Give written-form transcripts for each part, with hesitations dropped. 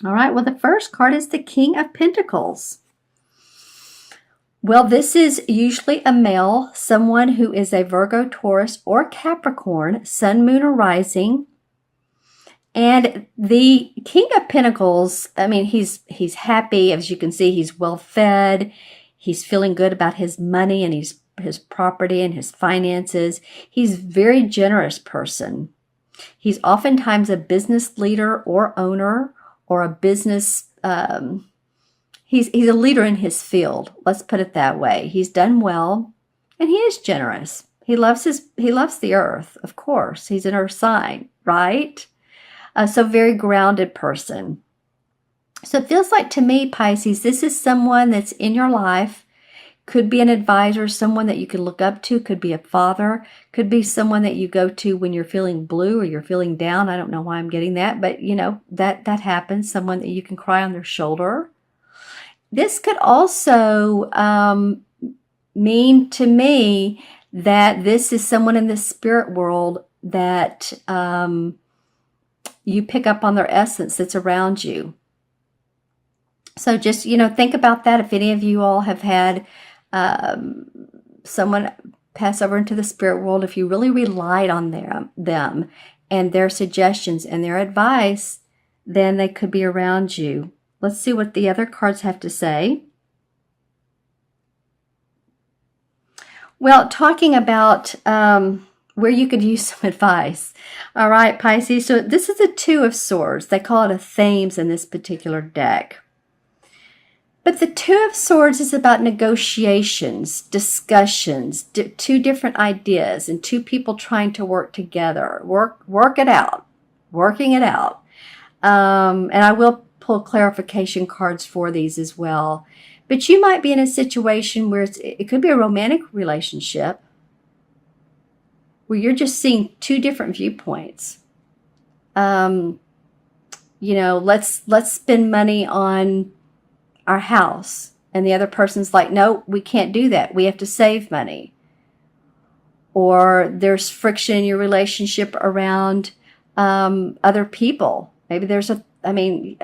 All right, well, the first card is the King of Pentacles. Well, this is usually a male, someone who is a Virgo, Taurus, or Capricorn, Sun, Moon, or Rising. And the King of Pentacles, I mean, he's happy. As you can see, he's well fed. He's feeling good about his money and his property and his finances. He's a very generous person. He's oftentimes a business leader or owner or a business he's a leader in his field. Let's put it that way. He's done well, and he is generous. He loves the earth, of course. He's an earth sign, right? So very grounded person. So it feels like to me, Pisces, this is someone that's in your life. Could be an advisor, someone that you can look up to, could be a father, could be someone that you go to when you're feeling blue or you're feeling down. I don't know why I'm getting that, but you know, that happens, someone that you can cry on their shoulder. This could also mean to me that this is someone in the spirit world that you pick up on their essence that's around you. So just, think about that. If any of you all have had someone pass over into the spirit world, if you really relied on them and their suggestions and their advice, then they could be around you. Let's see what the other cards have to say. Well, talking about where you could use some advice. All right, Pisces. So this is a Two of Swords. They call it a Thames in this particular deck. But the Two of Swords is about negotiations, discussions, two different ideas, and two people trying to work together, work it out, working it out. And I will pull clarification cards for these as well. But you might be in a situation where it could be a romantic relationship where you're just seeing two different viewpoints. Let's spend money on our house, and the other person's like, no, we can't do that, we have to save money. Or there's friction in your relationship around other people. Maybe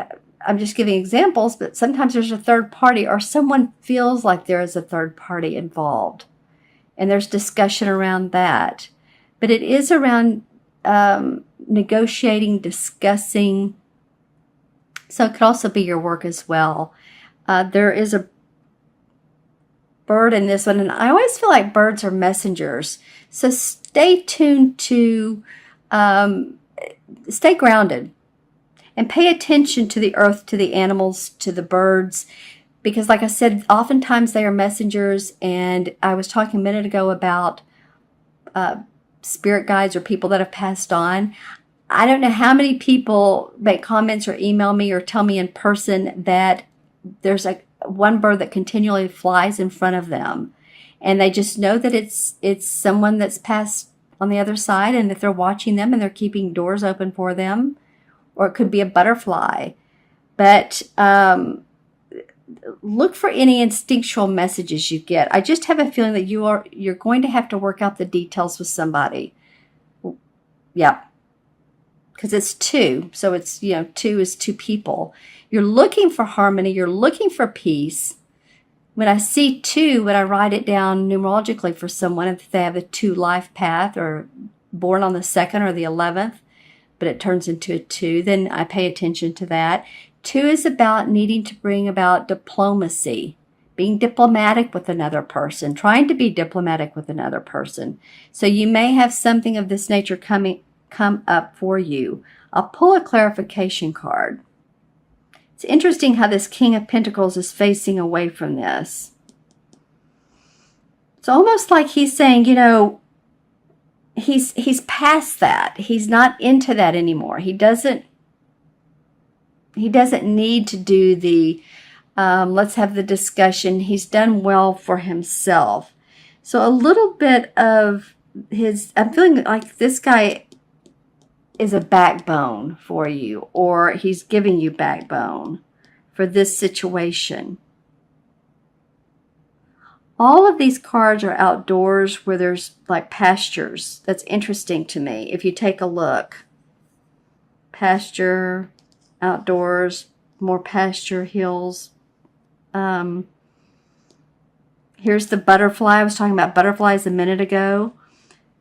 I'm just giving examples, but sometimes there's a third party, or someone feels like there is a third party involved, and there's discussion around that. But it is around negotiating, discussing. So it could also be your work as well. There is a bird in this one, and I always feel like birds are messengers. So stay tuned to, stay grounded, and pay attention to the earth, to the animals, to the birds, because like I said, oftentimes they are messengers. And I was talking a minute ago about spirit guides or people that have passed on. I don't know how many people make comments or email me or tell me in person that there's one bird that continually flies in front of them, and they just know that it's someone that's passed on the other side, and that they're watching them and they're keeping doors open for them. Or it could be a butterfly. But look for any instinctual messages you get. I just have a feeling that you're going to have to work out the details with somebody. Yeah. Because it's two. So it's, two is two people. You're looking for harmony. You're looking for peace. When I see two, when I write it down numerologically for someone, if they have a 2 life path or born on the 2nd or the 11th, but it turns into a 2, then I pay attention to that. 2 is about needing to bring about diplomacy, being diplomatic with another person, trying to be diplomatic with another person. So you may have something of this nature come up for you. I'll pull a clarification card. It's interesting how this King of Pentacles is facing away from this. It's almost like he's saying, he's past that. He's not into that anymore. He doesn't need to do the let's have the discussion. He's done well for himself. So a little bit of I'm feeling like this guy is a backbone for you, or he's giving you backbone for this situation. All of these cards are outdoors where there's like pastures. That's interesting to me. If you take a look, pasture, outdoors, more pasture, hills. Here's the butterfly. I was talking about butterflies a minute ago.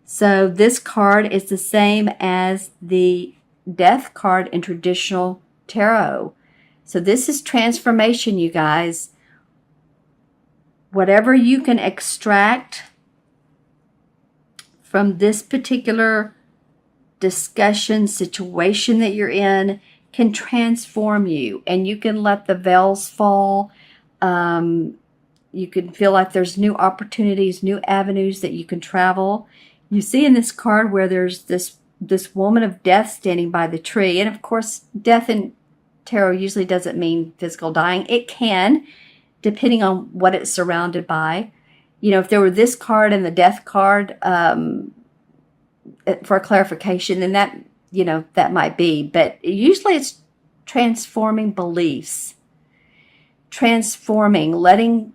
So this card is the same as the death card in traditional tarot. So this is transformation, you guys. Whatever you can extract from this particular discussion, situation that you're in, can transform you. And you can let the veils fall. You can feel like there's new opportunities, new avenues that you can travel. You see in this card where there's this woman of death standing by the tree. And of course, death in tarot usually doesn't mean physical dying. It can, depending on what it's surrounded by. You know, if there were this card and the death card for a clarification, then that, you know, that might be. But usually it's transforming beliefs, transforming, letting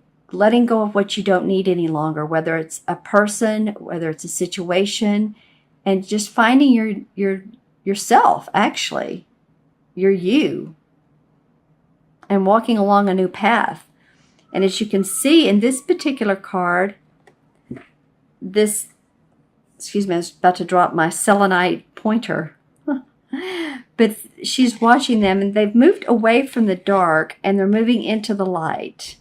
go of what you don't need any longer, whether it's a person, whether it's a situation, and just finding yourself, actually, you, and walking along a new path. And as you can see in this particular card, excuse me, I was about to drop my selenite pointer. But she's watching them, and they've moved away from the dark, and they're moving into the light.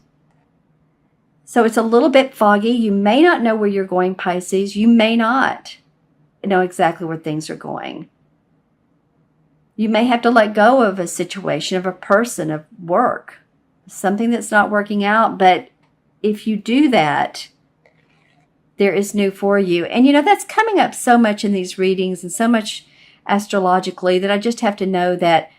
So it's a little bit foggy. You may not know where you're going, Pisces. You may not know exactly where things are going. You may have to let go of a situation, of a person, of work, something that's not working out. But if you do that, there is new for you. And, you know, that's coming up so much in these readings and so much astrologically that I just have to know that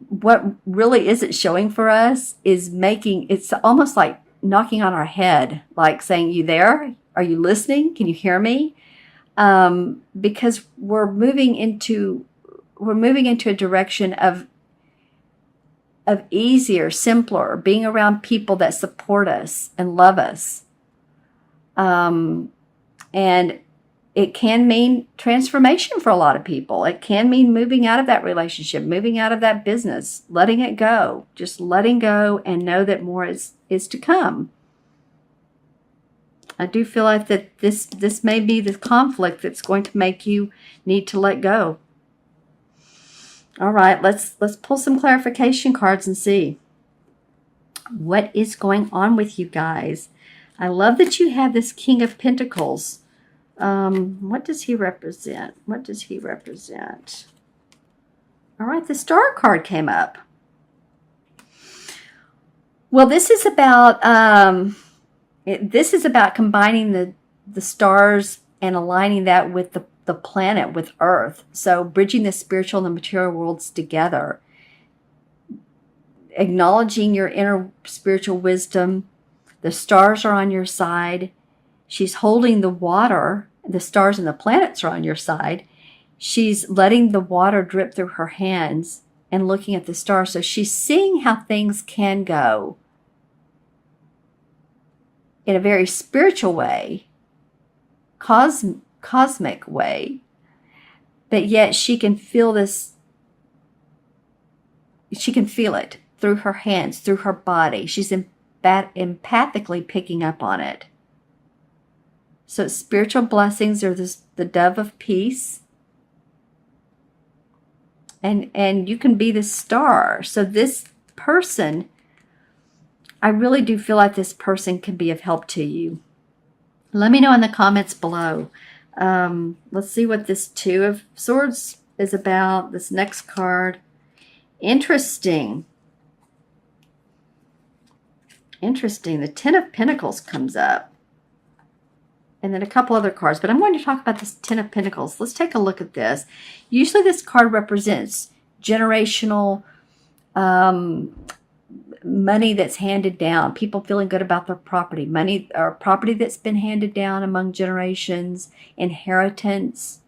what really isn't showing for us is it's almost like knocking on our head, like saying, you there? Are you listening? Can you hear me? Because we're moving into a direction of easier, simpler, being around people that support us and love us. And it can mean transformation for a lot of people. It can mean moving out of that relationship, moving out of that business, letting it go, just letting go and know that more is to come. I do feel like that this may be the conflict that's going to make you need to let go. All right, let's pull some clarification cards and see what is going on with you guys. I love that you have this King of Pentacles. What does he represent? What does he represent? All right, the Star card came up. Well, this is about combining the stars and aligning that with the planet, with Earth. So bridging the spiritual and the material worlds together. Acknowledging your inner spiritual wisdom. The stars are on your side. She's holding the water. The stars and the planets are on your side. She's letting the water drip through her hands and looking at the stars. So she's seeing how things can go in a very spiritual way, cosmic way. But yet she can feel this. She can feel it through her hands, through her body. She's empathically picking up on it. So spiritual blessings are the dove of peace. And you can be the star. So this person, I really do feel like this person can be of help to you. Let me know in the comments below. Let's see what this Two of Swords is about. This next card. Interesting. Interesting. The Ten of Pentacles comes up. And then a couple other cards. But I'm going to talk about this Ten of Pentacles. Let's take a look at this. Usually this card represents generational money that's handed down. People feeling good about their property. Money or property that's been handed down among generations. Inheritance.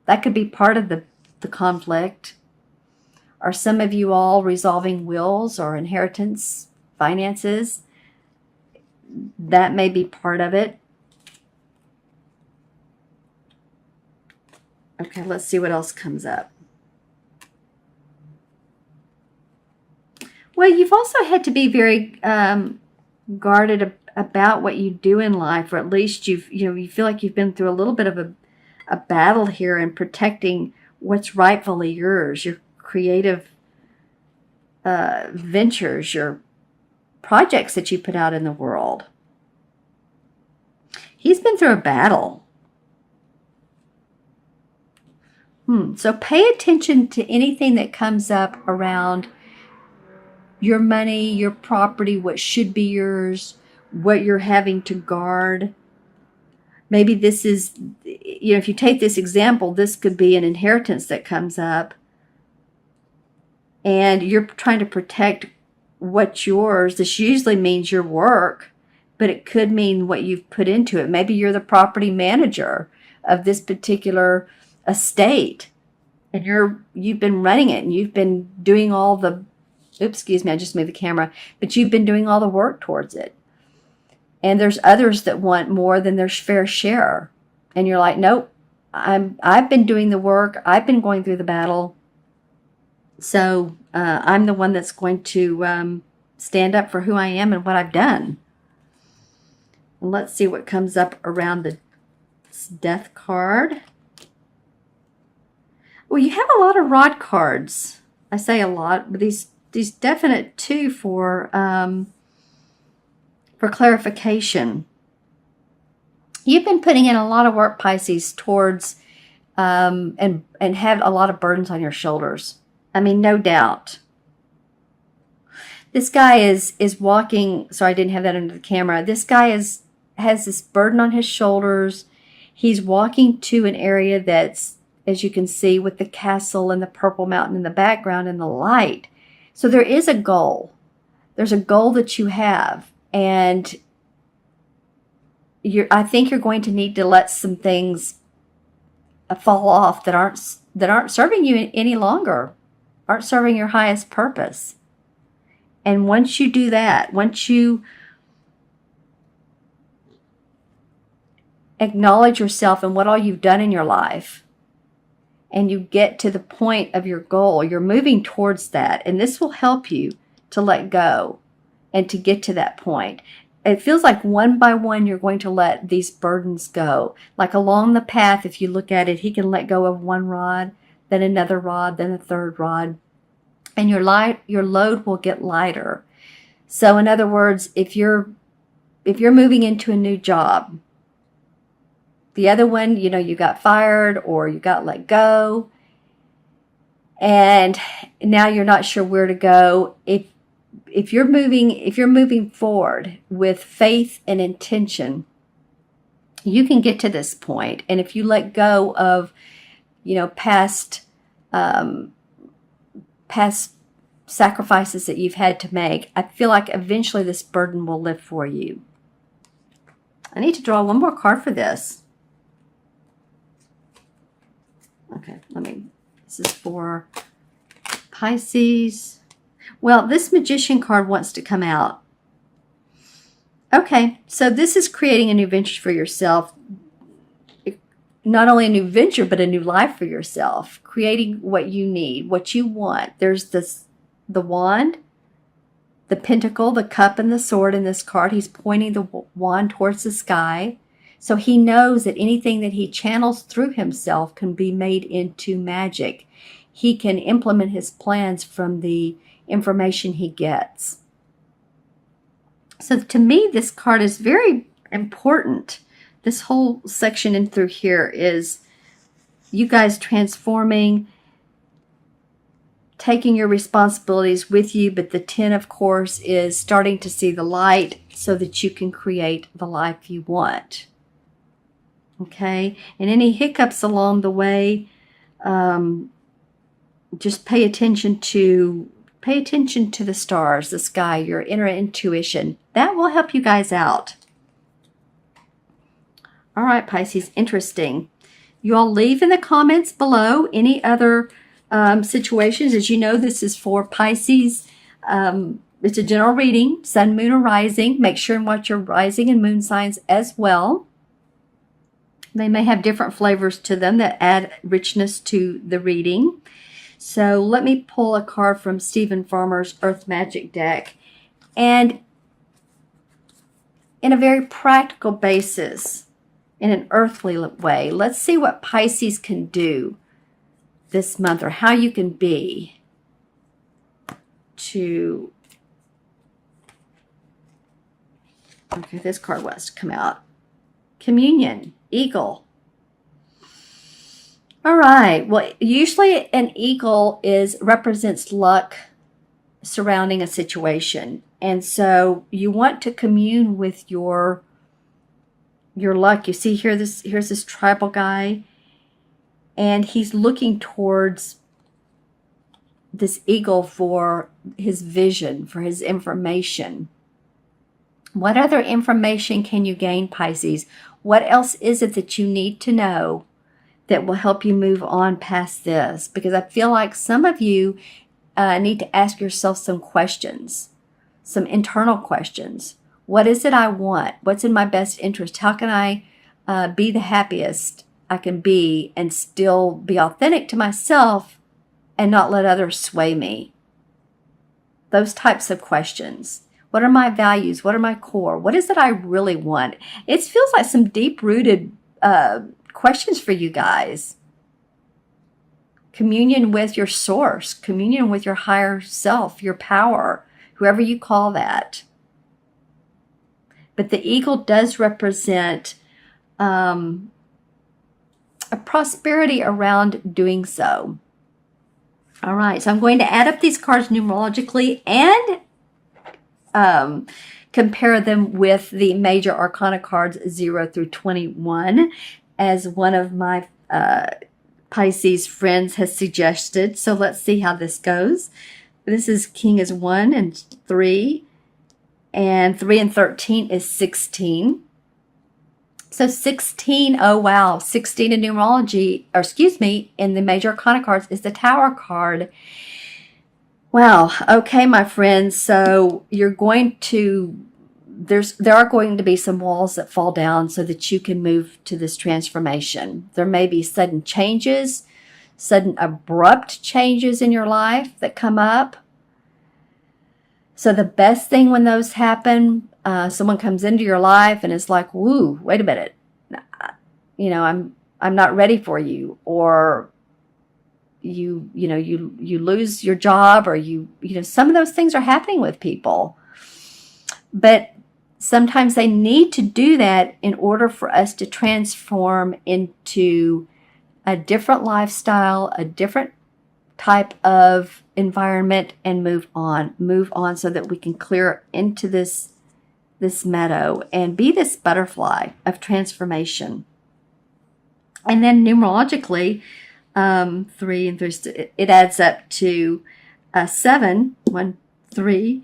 That could be part of the conflict. Are some of you all resolving wills or inheritance, finances? That may be part of it. Okay, let's see what else comes up. Well, you've also had to be very guarded about what you do in life, or at least you feel like you've been through a little bit of a battle here in protecting what's rightfully yours, your creative ventures, your projects that you put out in the world. He's been through a battle. So pay attention to anything that comes up around your money, your property, what should be yours, what you're having to guard. Maybe this is, if you take this example, this could be an inheritance that comes up, and you're trying to protect what's yours. This usually means your work, but it could mean what you've put into it. Maybe you're the property manager of this particular estate, and you've been running it, and you've been doing all the, excuse me, I just moved the camera, but you've been doing all the work towards it. And there's others that want more than their fair share. And you're like, nope, I've been doing the work. I've been going through the battle. So I'm the one that's going to stand up for who I am and what I've done. And let's see what comes up around the death card. Well, you have a lot of rod cards. I say a lot, but these definite two for clarification. You've been putting in a lot of work, Pisces, towards and have a lot of burdens on your shoulders. I mean, no doubt. This guy is walking. Sorry, I didn't have that under the camera. This guy has this burden on his shoulders. He's walking to an area that's, as you can see, with the castle and the purple mountain in the background and the light. So there is a goal. There's a goal that you have, and I think you're going to need to let some things fall off that aren't serving you any longer, aren't serving your highest purpose. And once you do that, once you acknowledge yourself and what all you've done in your life, and you get to the point of your goal, you're moving towards that. And this will help you to let go and to get to that point. It feels like one by one, you're going to let these burdens go. Like along the path, if you look at it, he can let go of one rod, then another rod, then a third rod. And your load will get lighter. So in other words, if you're moving into a new job, the other one, you got fired or you got let go, and now you're not sure where to go. If you're moving forward with faith and intention, you can get to this point. And if you let go of, past sacrifices that you've had to make, I feel like eventually this burden will lift for you. I need to draw one more card for this. Okay, this is for Pisces. Well, this Magician card wants to come out. Okay, so this is creating a new venture for yourself. Not only a new venture, but a new life for yourself. Creating what you need, what you want. There's the wand, the pentacle, the cup, and the sword in this card. He's pointing the wand towards the sky. So he knows that anything that he channels through himself can be made into magic. He can implement his plans from the information he gets. So to me, this card is very important. This whole section in through here is you guys transforming, taking your responsibilities with you, but the 10, of course, is starting to see the light so that you can create the life you want. Okay, and any hiccups along the way, just pay attention to the stars, the sky, your inner intuition. That will help you guys out. All right, Pisces, interesting. You all leave in the comments below any other situations. As you know, this is for Pisces. It's a general reading, sun, moon, or rising. Make sure and watch your rising and moon signs as well. They may have different flavors to them that add richness to the reading. So let me pull a card from Stephen Farmer's Earth Magic deck. And in a very practical basis, in an earthly way, let's see what Pisces can do this month, or how you can be to... Okay, this card was to come out. Communion, eagle. All right. Well, usually an eagle represents luck surrounding a situation. And so you want to commune with your luck. You see here, here's this tribal guy, and he's looking towards this eagle for his vision, for his information. What other information can you gain, Pisces? What else is it that you need to know that will help you move on past this? Because I feel like some of you need to ask yourself some questions, some internal questions. What is it I want? What's in my best interest? How can I be the happiest I can be and still be authentic to myself and not let others sway me? Those types of questions. What are my values? What are my core? What is it I really want? It feels like some deep-rooted questions for you guys. Communion with your source, communion with your higher self, your power, whoever you call that. But the eagle does represent a prosperity around doing so. All right, so I'm going to add up these cards numerologically and compare them with the major arcana cards 0 through 21, as one of my Pisces friends has suggested. So let's see how this goes. This is King is 1 and 3, and 3 and 13 is 16. So 16, oh wow, 16 in numerology, or excuse me, in the major arcana cards is the Tower card. Wow, okay, my friends, so you're going to, there are going to be some walls that fall down so that you can move to this transformation. There may be sudden changes, sudden abrupt changes in your life that come up. So the best thing when those happen, someone comes into your life and is like, woo, wait a minute, you know, I'm not ready for you, or you lose your job, or some of those things are happening with people. But sometimes they need to do that in order for us to transform into a different lifestyle, a different type of environment, and move on so that we can clear into this meadow and be this butterfly of transformation. And then numerologically, 3 and 3, it adds up to 7, 1, 3,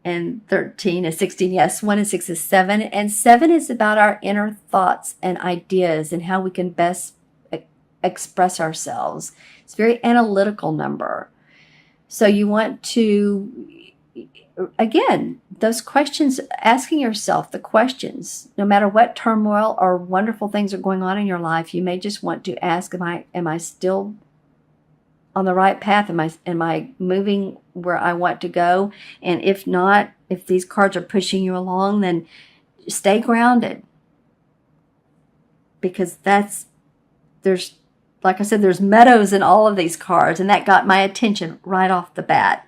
and 13 is 16. Yes, 1 and 6 is 7. And 7 is about our inner thoughts and ideas and how we can best express ourselves. It's a very analytical number. So you want to, again, those questions, asking yourself the questions, no matter what turmoil or wonderful things are going on in your life, you may just want to ask, am I still on the right path? Am I moving where I want to go? And if not, if these cards are pushing you along, then stay grounded. Because like I said, there's meadows in all of these cards, and that got my attention right off the bat.